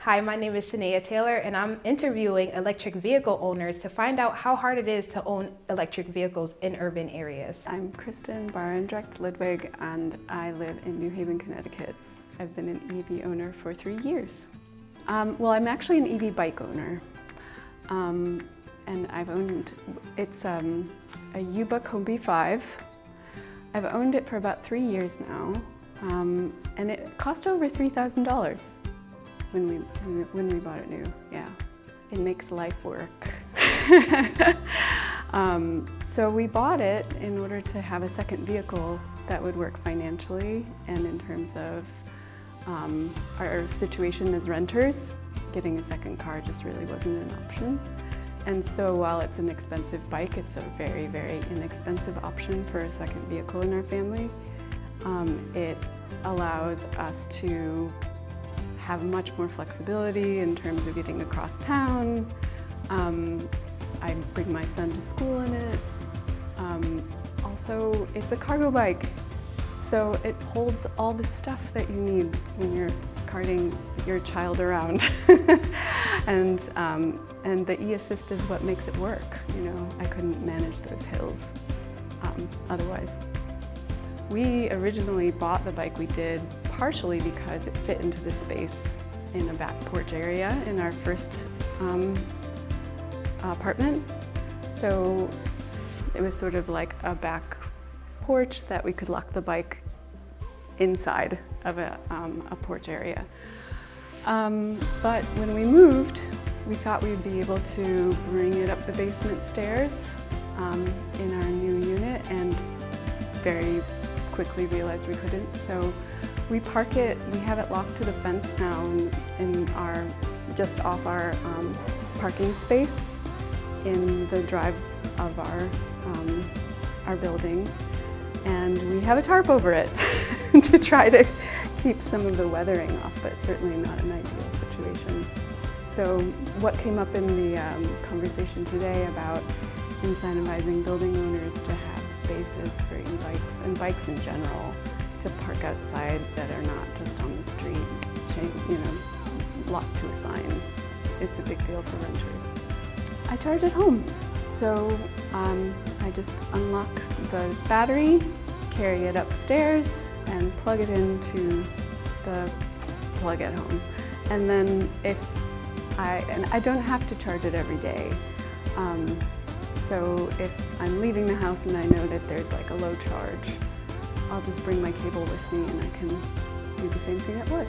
Hi, my name is Sanaya Taylor, and I'm interviewing electric vehicle owners to find out how hard it is to own electric vehicles in urban areas. I'm Kristen, Barendregt-Ludwig, and I live in New Haven, Connecticut. I've been an EV owner for 3 years. Well, I'm actually an EV bike owner, and I've owned, it's a U-Buck Hobie 5. I've owned it for about 3 years now, and it cost over $3,000 when we bought it new. Yeah, it makes life work. So we bought it in order to have a second vehicle that would work financially, and in terms of our situation as renters, getting a second car just really wasn't an option. And so while it's an expensive bike, it's a very, very inexpensive option for a second vehicle in our family. It allows us to have much more flexibility in terms of getting across town. I bring my son to school in it. Also, it's a cargo bike, so it holds all the stuff that you need when you're carting your child around. And the e-assist is what makes it work. You know, I couldn't manage those hills otherwise. We originally bought the bike we did partially because it fit into the space in a back porch area in our first apartment. So it was sort of like a back porch that we could lock the bike inside of a porch area. But when we moved, we thought we'd be able to bring it up the basement stairs in our new unit, and very quickly realized we couldn't. So we park it, we have it locked to the fence now in our, just off our parking space in the drive of our building. And we have a tarp over it to try to keep some of the weathering off, but certainly not an ideal situation. So what came up in the conversation today about incentivizing building owners to have spaces for e-bikes and bikes in general to park outside that are not just on the street, you know, locked to a sign. It's a big deal for renters. I charge at home. So I just unlock the battery, carry it upstairs, and plug it into the plug at home. And then I don't have to charge it every day. So if I'm leaving the house and I know that there's like a low charge, I'll just bring my cable with me and I can do the same thing at work.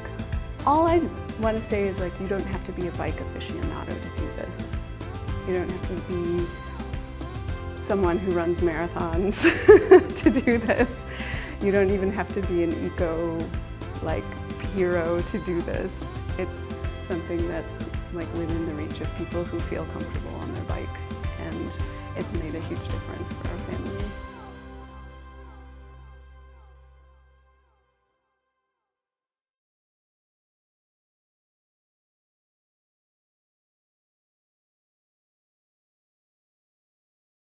All I want to say is, like, you don't have to be a bike aficionado to do this. You don't have to be someone who runs marathons to do this. You don't even have to be an eco hero to do this. It's something that's like within the reach of people who feel comfortable on their bike, and it's made a huge difference for our family.